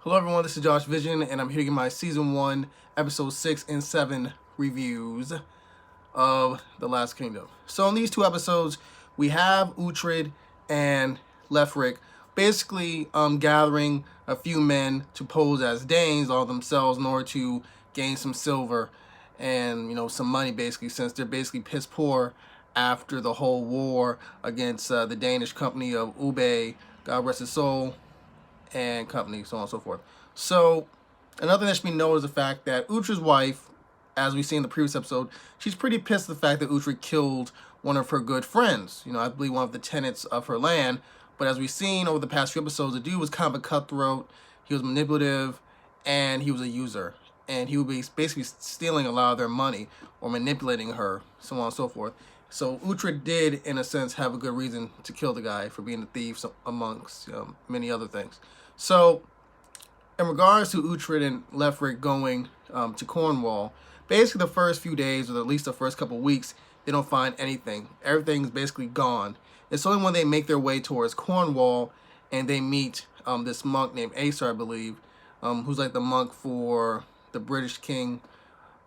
Hello everyone, this is Josh Vision, and I'm here to give my Season 1, Episode 6 and 7 reviews of The Last Kingdom. So in these two episodes, we have Uhtred and Leofric basically gathering a few men to pose as Danes all themselves in order to gain some silver and some money, basically, since they're basically piss poor after the whole war against the Danish company of Ube, God rest his soul, and company, so on and so forth. So another thing that should be noted is the fact that Uhtred's wife, as we see in the previous episode, she's pretty pissed at the fact that Uhtred killed one of her good friends. I believe one of the tenants of her land. But as we've seen over the past few episodes, the dude was kind of a cutthroat. He was manipulative, and he was a user. And he would be basically stealing a lot of their money or manipulating her, so on and so forth. So Uhtred did, in a sense, have a good reason to kill the guy for being a thief, amongst many other things. So in regards to Uhtred and Leofric going to Cornwall, basically the first few days, or at least the first couple of weeks, they don't find anything. Everything's basically gone. It's only when they make their way towards Cornwall and they meet this monk named Acer, I believe, who's like the monk for the British king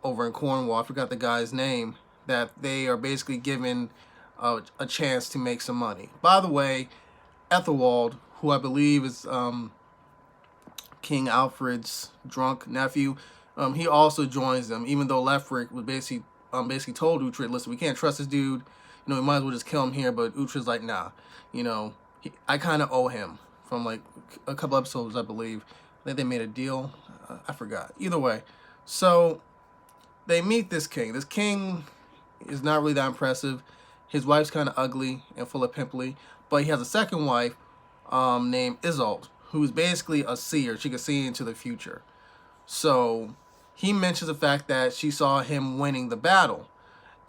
over in Cornwall. I forgot the guy's name. That they are basically given a chance to make some money. By the way, Ethelwald, who I believe is King Alfred's drunk nephew, he also joins them, even though Leofric was basically told Uhtred, listen, we can't trust this dude. We might as well just kill him here. But Uhtred's like, nah. I kind of owe him from like a couple episodes, I believe. I think they made a deal. I forgot. Either way, so they meet this king. This king is not really that impressive. His wife's kind of ugly and full of pimply, but he has a second wife named Isolde, who's basically a seer. She can see into the future. So he mentions the fact that she saw him winning the battle,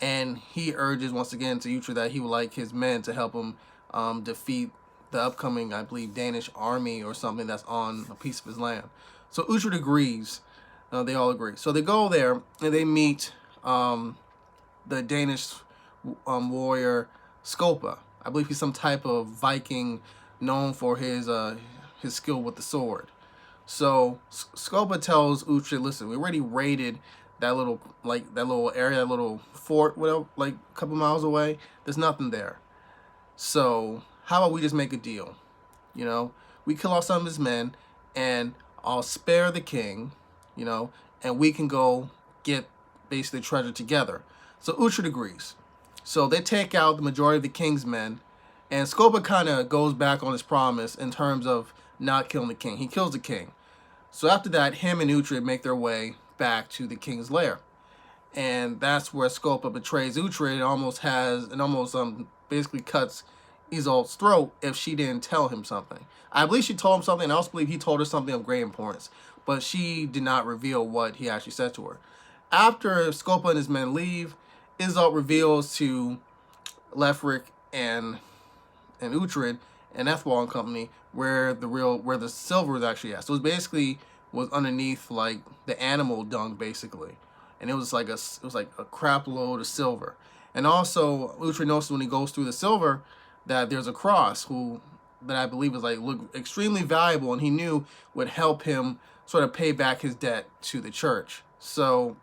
and he urges once again to Uhtred that he would like his men to help him defeat the upcoming, I believe, Danish army or something that's on a piece of his land. So Uhtred agrees. They all agree. So they go there and they meet the Danish warrior Scopa. I believe he's some type of Viking known for his skill with the sword. So Scopa tells Uhtred, listen, we already raided that little area, that little fort, whatever, like a couple miles away. There's nothing there. So how about we just make a deal? We kill off some of his men, and I'll spare the king, and we can go get basically treasure together. So Uhtred agrees. So they take out the majority of the king's men, and Scopa kind of goes back on his promise in terms of not killing the king. He kills the king. So after that, him and Uhtred make their way back to the king's lair. And that's where Scopa betrays Uhtred and almost basically cuts Isolde's throat if she didn't tell him something. I believe she told him something, and I also believe he told her something of great importance, but she did not reveal what he actually said to her. After Scopa and his men leave, Isolde reveals to Leofric and Uhtred and Ethwald and company where the silver is actually at. So it was underneath like the animal dung basically, and it was like a crap load of silver. And also Uhtred notices when he goes through the silver that there's a cross that I believe is look extremely valuable, and he knew would help him sort of pay back his debt to the church. So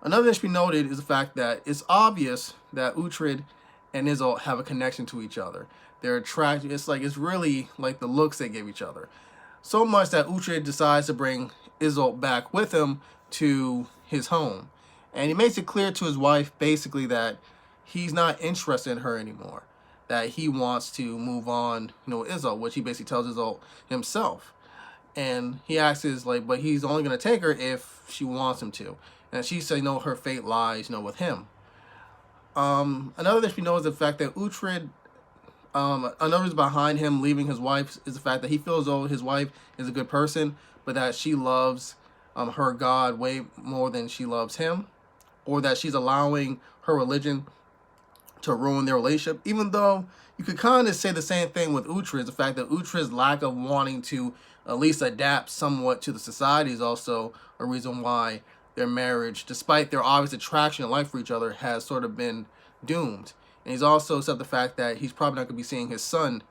another thing to be noted is the fact that it's obvious that Uhtred and Isolde have a connection to each other. They're attracted. It's really like the looks they give each other. So much that Uhtred decides to bring Isolde back with him to his home. And he makes it clear to his wife basically that he's not interested in her anymore. That he wants to move on, with Isolde, which he basically tells Isolde himself. And he asks but he's only going to take her if she wants him to. And she said, her fate lies, with him. Another thing we know is the fact that Uhtred, another reason behind him leaving his wife is the fact that he feels as though his wife is a good person, but that she loves her God way more than she loves him, or that she's allowing her religion to ruin their relationship. Even though you could kind of say the same thing with Uhtred, the fact that Uhtred's lack of wanting to at least adapt somewhat to the society is also a reason why their marriage, despite their obvious attraction and like for each other, has sort of been doomed. And he's also said the fact that he's probably not going to be seeing his son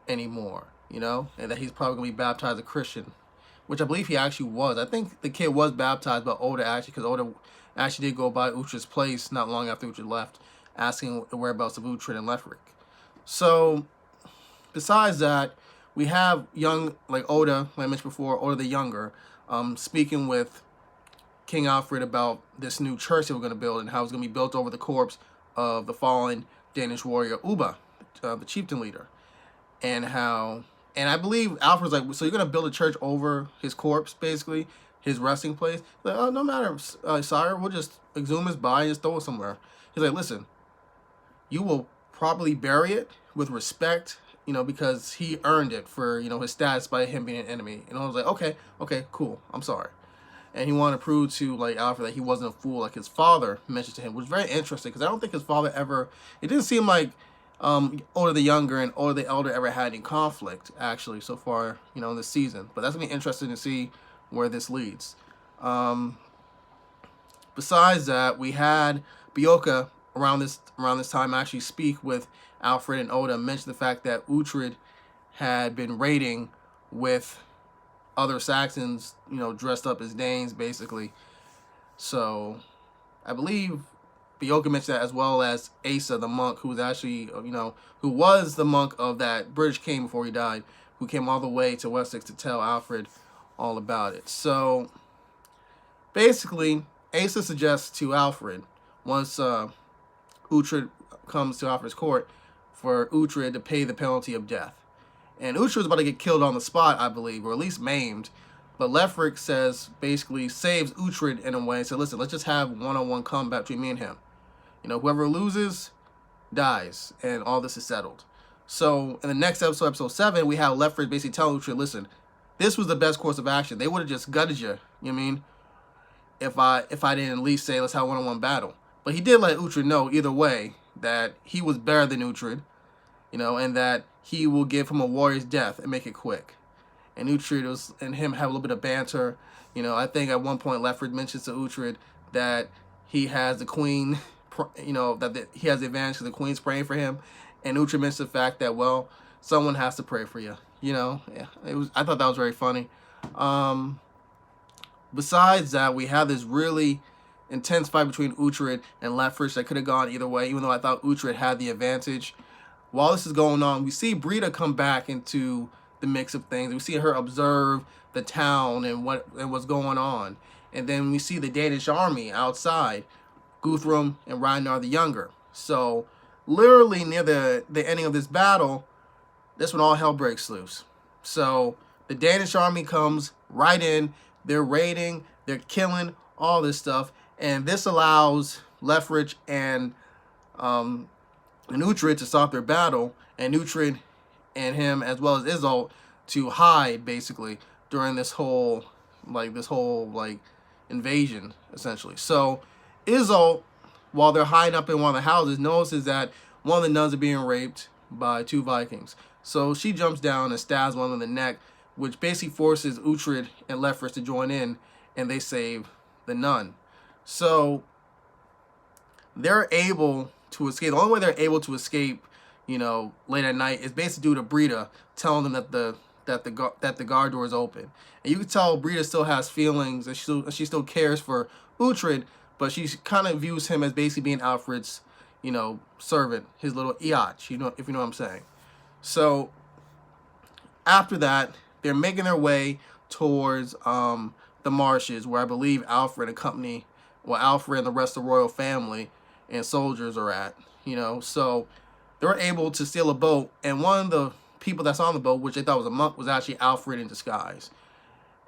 anymore, and that he's probably going to be baptized a Christian which I believe he actually was. I think the kid was baptized by Oda actually, because Oda actually did go by Uhtred's place not long after Uhtred left, asking the whereabouts of Uhtred and Leofric. So, besides that, we have young, like Oda, like I mentioned before, Oda the Younger, speaking with King Alfred about this new church they were going to build and how it's going to be built over the corpse of the fallen Danish warrior Ubba, the chieftain leader. And I believe Alfred's like, so you're going to build a church over his corpse, basically, his resting place? Like, oh, no matter, sire, we'll just exhume his body and just throw it somewhere. He's like, listen, you will properly bury it with respect, because he earned it for, his status by him being an enemy. And I was like, okay, cool, I'm sorry. And he wanted to prove to, like, Alfred that he wasn't a fool, like his father mentioned to him, which was very interesting, because I don't think his father ever, it didn't seem like Oda the Younger and Oda the Elder ever had any conflict, actually, so far, in this season. But that's going to be interesting to see where this leads. Besides that, we had Beocca around this time actually speak with Alfred and Oda, mention the fact that Uhtred had been raiding with other Saxons, dressed up as Danes, basically. So, I believe Beocca mentioned that, as well as Asa, the monk, who was actually, who was the monk of that British king before he died, who came all the way to Wessex to tell Alfred all about it. So, basically, Asa suggests to Alfred, once Uhtred comes to Alfred's court, for Uhtred to pay the penalty of death. And Uhtred was about to get killed on the spot, I believe, or at least maimed. But Leofric basically saves Uhtred in a way. So listen, let's just have one-on-one combat between me and him. Whoever loses dies, and all this is settled. So in the next episode, episode 7, we have Leofric basically telling Uhtred, listen, this was the best course of action. They would have just gutted you, if I didn't at least say let's have a one-on-one battle. But he did let Uhtred know either way that he was better than Uhtred, and that he will give him a warrior's death and make it quick. And Uhtred and him have a little bit of banter. I think at one point Leofric mentions to Uhtred that he has the queen, that he has the advantage because the queen's praying for him. And Uhtred mentions the fact that, well, someone has to pray for you. Yeah, I thought that was very funny. Besides that, we have this really intense fight between Uhtred and Leofric that could have gone either way, even though I thought Uhtred had the advantage. While this is going on, we see Brida come back into the mix of things. We see her observe the town and what's going on. And then we see the Danish army outside, Guthrum and Ragnar the Younger. So, literally near the ending of this battle, that's when all hell breaks loose. So, the Danish army comes right in. They're raiding. They're killing all this stuff. And this allows Leofric and Uhtred to stop their battle, and Uhtred and him, as well as Isolde, to hide basically during this whole invasion, essentially. So Isolde, while they're hiding up in one of the houses, notices that one of the nuns are being raped by 2 Vikings. So she jumps down and stabs one in the neck, which basically forces Uhtred and Leofric to join in, and they save the nun. So they're able to escape. The only way they're able to escape, late at night, is basically due to Brida telling them that the guard door is open. And you can tell Brida still has feelings, and she still cares for Uhtred, but she kind of views him as basically being Alfred's, servant, his little Iach, if you know what I'm saying. So after that, they're making their way towards the marshes, where I believe Alfred and the rest of the royal family and soldiers are at, So they're able to steal a boat, and one of the people that's on the boat, which they thought was a monk, was actually Alfred in disguise.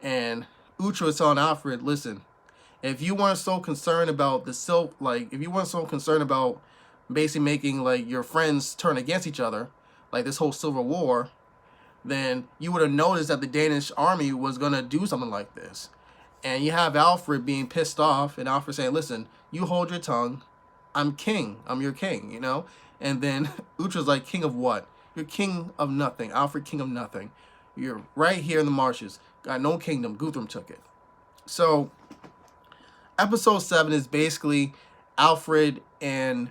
And Uhtred was telling Alfred, listen, if you weren't so concerned about if you weren't so concerned about basically making your friends turn against each other, like this whole civil war, then you would have noticed that the Danish army was going to do something like this. And you have Alfred being pissed off, and Alfred saying, listen, you hold your tongue. I'm king. I'm your king, And then Uhtred's like, king of what? You're king of nothing. Alfred, king of nothing. You're right here in the marshes. Got no kingdom. Guthrum took it. So, episode 7 is basically Alfred and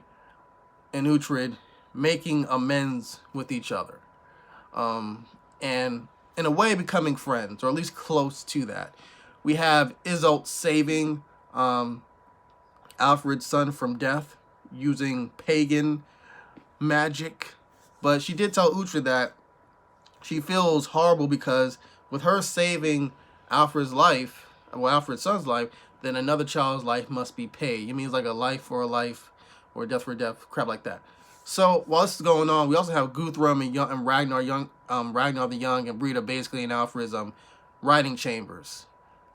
Uhtred making amends with each other. And in a way, becoming friends, or at least close to that. We have Isolde saving Alfred's son from death using pagan magic. But she did tell Uhtred that she feels horrible because with her saving Alfred's life, well, Alfred's son's life, then another child's life must be paid. It means like a life for a life, or a death for a death, crap like that. So while this is going on, we also have Guthrum and Ragnar the Young and Brida basically in Alfred's writing chambers.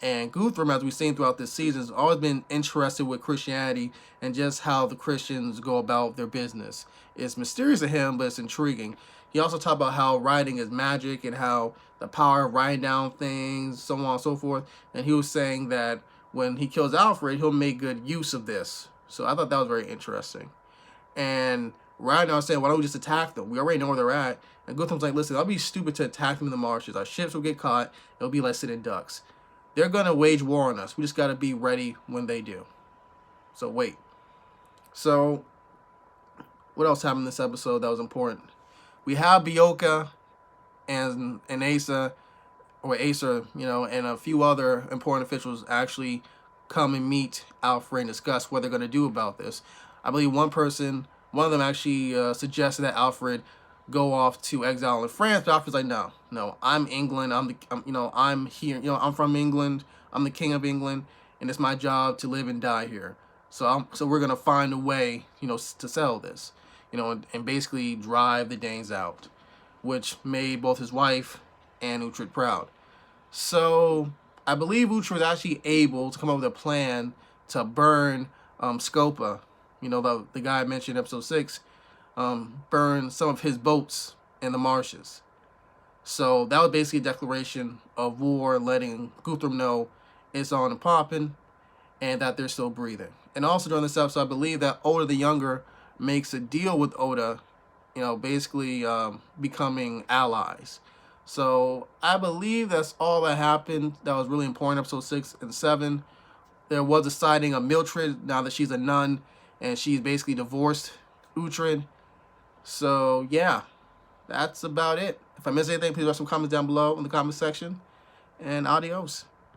And Guthrum, as we've seen throughout this season, has always been interested with Christianity and just how the Christians go about their business. It's mysterious to him, but it's intriguing. He also talked about how writing is magic and how the power of writing down things, so on and so forth. And he was saying that when he kills Alfred, he'll make good use of this. So I thought that was very interesting. And Ragnar was saying, why don't we just attack them? We already know where they're at. And Guthrum's like, listen, I'll be stupid to attack them in the marshes. Our ships will get caught. It'll be like sitting ducks. They're going to wage war on us. We just got to be ready when they do. So wait. So what else happened in this episode that was important? We have Beocca and Acer, and a few other important officials actually come and meet Alfred and discuss what they're going to do about this. I believe one of them actually suggested that Alfred go off to exile in France, but Alfred's like, no, I'm England. I'm here. I'm from England. I'm the king of England, and it's my job to live and die here. So we're gonna find a way, to settle this, and basically drive the Danes out, which made both his wife and Uhtred proud. So I believe Uhtred was actually able to come up with a plan to burn Scopa, the guy I mentioned in episode 6, burn some of his boats in the marshes. So that was basically a declaration of war, letting Guthrum know it's on and popping, and that they're still breathing. And also during this episode, I believe that Oda the Younger makes a deal with Oda, basically becoming allies. So I believe that's all that happened. That was really important, episode 6 and 7. There was a sighting of Mildred, now that she's a nun, and she's basically divorced Uhtred. So yeah, that's about it. If I missed anything, please write some comments down below in the comment section. And adios.